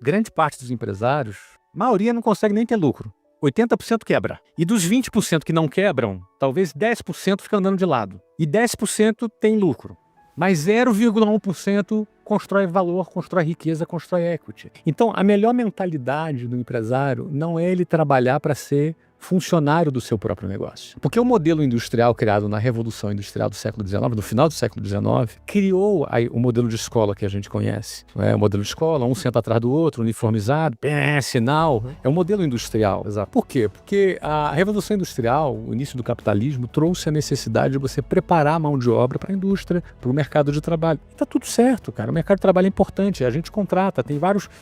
grande parte dos empresários, a maioria não consegue nem ter lucro. 80% quebra. E dos 20% que não quebram, talvez 10% fica andando de lado. E 10% tem lucro. Mas 0,1% constrói valor, constrói riqueza, constrói equity. Então, a melhor mentalidade do empresário não é ele trabalhar para ser funcionário do seu próprio negócio. Porque o modelo industrial criado na Revolução Industrial do século XIX, no final do século XIX, criou o modelo de escola que a gente conhece. O modelo de escola, um senta atrás do outro, uniformizado, sinal. É um modelo industrial. Exato. Por quê? Porque a Revolução Industrial, o início do capitalismo, trouxe a necessidade de você preparar a mão de obra para a indústria, para o mercado de trabalho. E tá tudo certo, cara. O mercado de trabalho é importante. A gente contrata,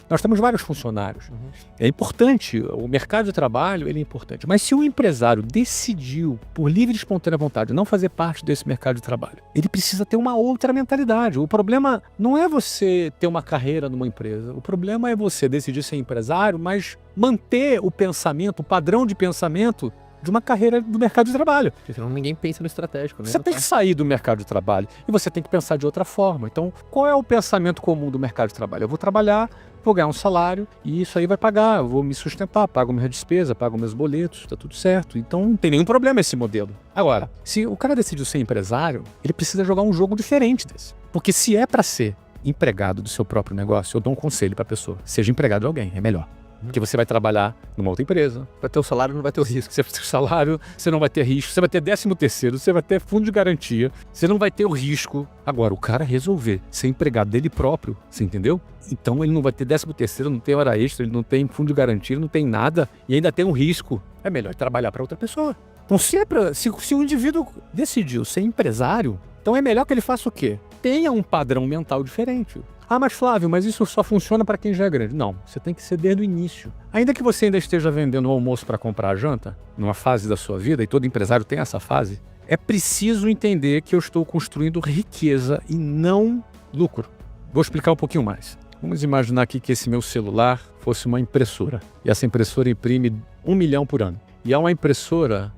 nós temos vários funcionários. É importante. O mercado de trabalho, ele é importante. Mas se o empresário decidiu, por livre e espontânea vontade, não fazer parte desse mercado de trabalho, ele precisa ter uma outra mentalidade. O problema não é você ter uma carreira numa empresa. O problema é você decidir ser empresário, mas manter o pensamento, o padrão de pensamento de uma carreira do mercado de trabalho. Porque senão ninguém pensa no estratégico, né? Você tem que sair do mercado de trabalho e você tem que pensar de outra forma. Então, qual é o pensamento comum do mercado de trabalho? Eu vou trabalhar, vou ganhar um salário e isso aí vai pagar, eu vou me sustentar, pago minha despesa, pago meus boletos, tá tudo certo. Então, não tem nenhum problema esse modelo. Agora, se o cara decidiu ser empresário, ele precisa jogar um jogo diferente desse. Porque se é para ser empregado do seu próprio negócio, eu dou um conselho para a pessoa: seja empregado de alguém, é melhor. Porque você vai trabalhar numa outra empresa. Vai ter o salário, não vai ter o risco. Você vai ter o salário, você não vai ter risco, você vai ter 13º, você vai ter fundo de garantia, você não vai ter o risco. Agora, o cara resolver ser empregado dele próprio, você entendeu? Então ele não vai ter 13º, não tem hora extra, ele não tem fundo de garantia, ele não tem nada e ainda tem um risco. É melhor trabalhar para outra pessoa. Então se o indivíduo decidiu ser empresário, então é melhor que ele faça o quê? Tenha um padrão mental diferente. Ah, mas Flávio, mas isso só funciona para quem já é grande. Não, você tem que ser desde o início. Ainda que você ainda esteja vendendo o almoço para comprar a janta, numa fase da sua vida, e todo empresário tem essa fase, é preciso entender que eu estou construindo riqueza e não lucro. Vou explicar um pouquinho mais. Vamos imaginar aqui que esse meu celular fosse uma impressora. E essa impressora imprime 1 milhão por ano. E é uma impressora...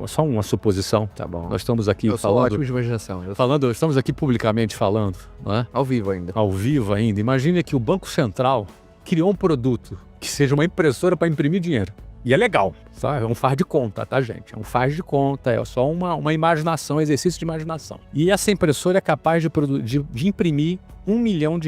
só uma suposição. Tá bom. Nós estamos aqui eu falando... sou ótimo de imaginação. Estamos aqui publicamente falando, não é? Ao vivo ainda. Ao vivo ainda. Imagine que o Banco Central criou um produto que seja uma impressora para imprimir dinheiro. E é legal, sabe? É um faz de conta, tá, gente? É um faz de conta, é só uma imaginação, exercício de imaginação. E essa impressora é capaz de imprimir R$1 milhão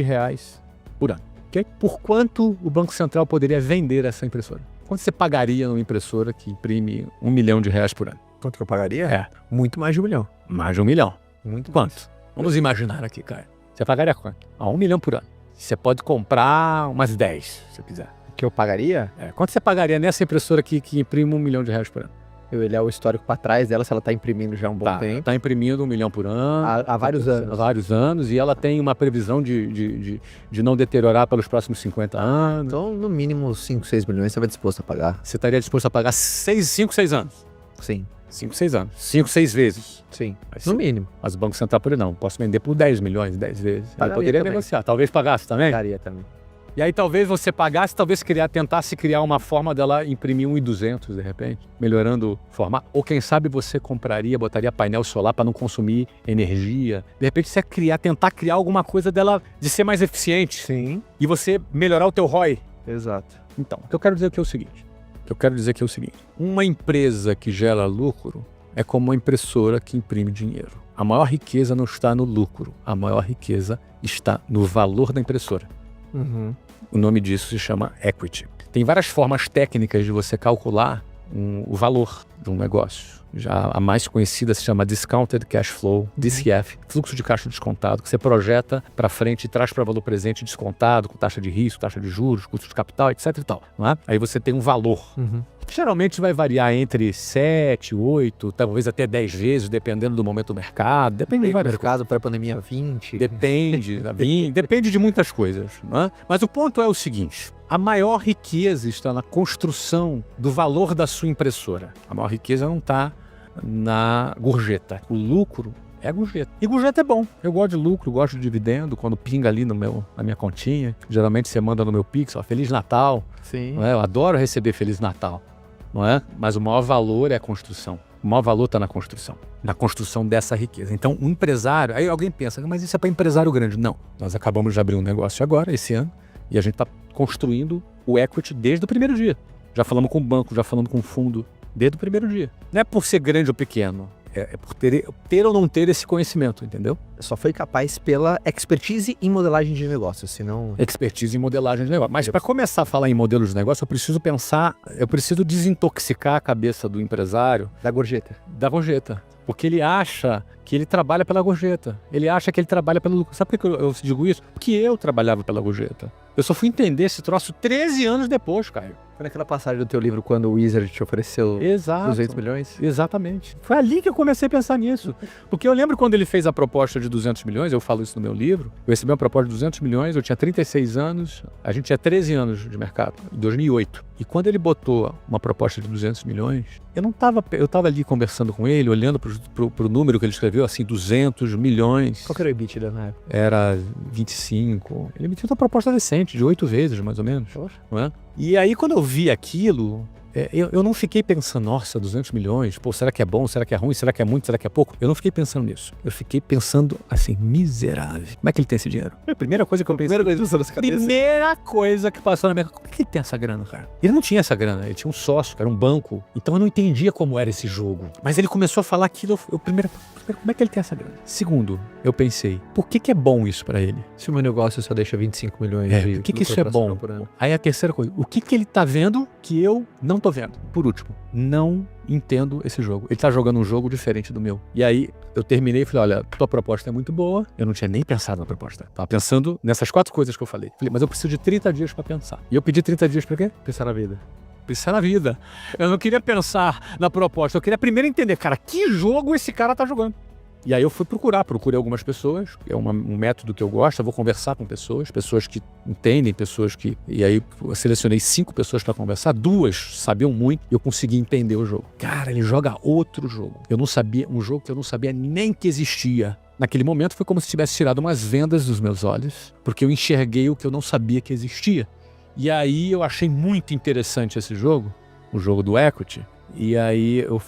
por ano. Okay? Por quanto o Banco Central poderia vender essa impressora? Quanto você pagaria numa impressora que imprime R$1 milhão por ano? Quanto que eu pagaria? É. Muito mais de 1 milhão. Mais de 1 milhão. Muito Quanto? mais. Vamos imaginar aqui, cara. Você pagaria quanto? 1 milhão por ano. Você pode comprar umas 10, se você quiser. Que eu pagaria? Quanto você pagaria nessa impressora aqui que imprime R$1 milhão por ano? Eu olhar o histórico para trás dela, se ela tá imprimindo já há um bom tempo. Tá imprimindo 1 milhão por ano. Há vários anos. Há vários anos. E ela tem uma previsão de não deteriorar pelos próximos 50 anos. Então, no mínimo 5, 6 milhões você vai disposto a pagar. Você estaria disposto a pagar 5, 6 anos? Sim. 5, 6 anos. 5, 6 vezes. Sim. No mínimo. Mas o Banco Central por não. Posso vender por 10 milhões, 10 vezes. Eu poderia também. negociar. Talvez pagasse também? Pagaria também. E aí talvez você pagasse, tentasse criar uma forma dela imprimir 1.200 de repente, melhorando o formato. Ou quem sabe você botaria painel solar para não consumir energia. De repente você tentar criar alguma coisa dela de ser mais eficiente. Sim. E você melhorar o teu ROI. Exato. Então, o que eu quero dizer aqui é o seguinte. Uma empresa que gera lucro é como uma impressora que imprime dinheiro. A maior riqueza não está no lucro. A maior riqueza está no valor da impressora. Uhum. O nome disso se chama equity. Tem várias formas técnicas de você calcular o valor de um negócio. Já a mais conhecida se chama Discounted Cash Flow, DCF, fluxo de caixa descontado, que você projeta para frente e traz para valor presente descontado, com taxa de risco, taxa de juros, custo de capital, etc. e tal, não é? Aí você tem um valor. Uhum. Geralmente vai variar entre 7, 8, talvez até 10 vezes, dependendo do momento do mercado. Depende de várias mercado para a pandemia 20. Depende de muitas coisas. Não é? Mas o ponto é o seguinte: a maior riqueza está na construção do valor da sua impressora. A maior riqueza não está na gorjeta. O lucro é gorjeta. E gorjeta é bom. Eu gosto de lucro, gosto de dividendo, quando pinga ali na minha continha. Geralmente você manda no meu Pix, ó, Feliz Natal. Sim. Não é? Eu adoro receber Feliz Natal. Não é? Mas o maior valor é a construção. O maior valor está na construção dessa riqueza. Então, um empresário... Aí alguém pensa, mas isso é para empresário grande. Não. Nós acabamos de abrir um negócio agora, esse ano, e a gente está construindo o equity desde o primeiro dia. Já falamos com o banco, já falamos com o fundo, desde o primeiro dia. Não é por ser grande ou pequeno, é por ter ou não ter esse conhecimento, entendeu? Só foi capaz pela expertise em modelagem de negócios, senão... Expertise em modelagem de negócio. Mas para começar a falar em modelos de negócio, eu preciso desintoxicar a cabeça do empresário Da gorjeta. da gorjeta. Porque ele acha que ele trabalha pela gorjeta. Ele acha que ele trabalha pelo lucro. Sabe por que eu digo isso? Porque eu trabalhava pela gorjeta. Eu só fui entender esse troço 13 anos depois, Caio. Foi naquela passagem do teu livro quando o Wizard te ofereceu Exato. 200 milhões? Exatamente. Foi ali que eu comecei a pensar nisso. Porque eu lembro quando ele fez a proposta de 200 milhões, eu falo isso no meu livro, eu recebi uma proposta de 200 milhões, eu tinha 36 anos, a gente tinha 13 anos de mercado, em 2008. E quando ele botou uma proposta de 200 milhões, eu estava ali conversando com ele, olhando pro número que ele escreveu, assim, 200 milhões. Qual que era o EBITDA na época? Era 25. Ele me tinha uma proposta decente, de 8 vezes, mais ou menos. Não é? E aí, quando eu vi aquilo, eu não fiquei pensando, nossa, 200 milhões, pô, será que é bom, será que é ruim, será que é muito, será que é pouco? Eu não fiquei pensando nisso. Eu fiquei pensando, assim, miserável. Como é que ele tem esse dinheiro? A primeira coisa que eu pensei... Primeira coisa que passou na minha cabeça, como é que ele tem essa grana, cara? Ele não tinha essa grana, ele tinha um sócio, era um banco, então eu não entendia como era esse jogo. Mas ele começou a falar aquilo, primeiro, como é que ele tem essa grana? Segundo, eu pensei, por que é bom isso pra ele? Se o meu negócio só deixa 25 milhões de Por que isso é bom? por ano? Aí a terceira coisa, o que ele tá vendo que eu não tô vendo? Por último, não entendo esse jogo. Ele tá jogando um jogo diferente do meu. E aí eu terminei e falei, olha, tua proposta é muito boa. Eu não tinha nem pensado na proposta. Tava pensando nessas 4 coisas que eu falei. Falei, mas eu preciso de 30 dias pra pensar. E eu pedi 30 dias pra quê? Pensar na vida. Pensar na vida. Eu não queria pensar na proposta. Eu queria primeiro entender, cara, que jogo esse cara tá jogando. E aí eu fui procurei algumas pessoas, é um método que eu gosto, eu vou conversar com pessoas que entendem, E aí eu selecionei 5 pessoas para conversar, 2 sabiam muito e eu consegui entender o jogo. Cara, ele joga outro jogo. Um jogo que eu não sabia nem que existia. Naquele momento foi como se tivesse tirado umas vendas dos meus olhos, porque eu enxerguei o que eu não sabia que existia. E aí eu achei muito interessante esse jogo, o jogo do equity, e aí eu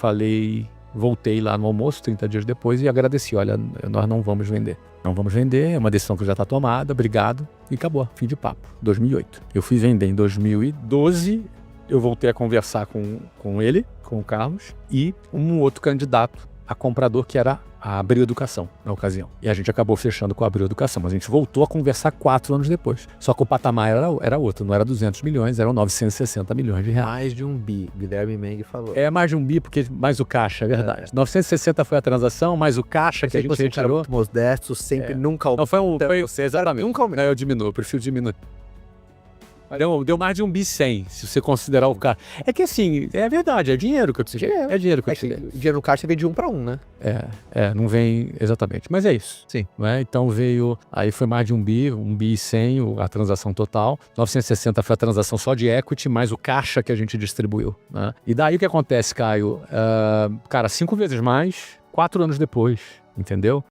voltei lá no almoço 30 dias depois e agradeci, olha, nós não vamos vender. Não vamos vender, é uma decisão que já está tomada, obrigado, e acabou, fim de papo, 2008. Eu fui vender em 2012, eu voltei a conversar com ele, com o Carlos, e um outro candidato a comprador que era a Abril Educação, na ocasião. E a gente acabou fechando com a Abril Educação, mas a gente voltou a conversar 4 anos depois. Só que o patamar era outro, não era 200 milhões, eram 960 milhões de reais. Mais de um bi, Guilherme Meng falou. É mais de um bi, porque mais o caixa, é verdade. 960 foi a transação, mais o caixa que a gente retirou. Muito modesto, sempre, nunca... Não, foi exatamente. Nunca aumentou. Não, eu diminuo, eu prefiro diminuir. Deu mais de um bi 100, se você considerar o caixa. É que assim, é verdade, é dinheiro que eu te É dinheiro que eu te dinheiro no caixa vem de 1 para 1, né? Não vem exatamente, mas é isso. Sim. Né? Então aí foi mais de um bi 100, a transação total. 960 foi a transação só de equity, mais o caixa que a gente distribuiu. Né? E daí o que acontece, Caio? Cara, 5 vezes mais, 4 anos depois, entendeu?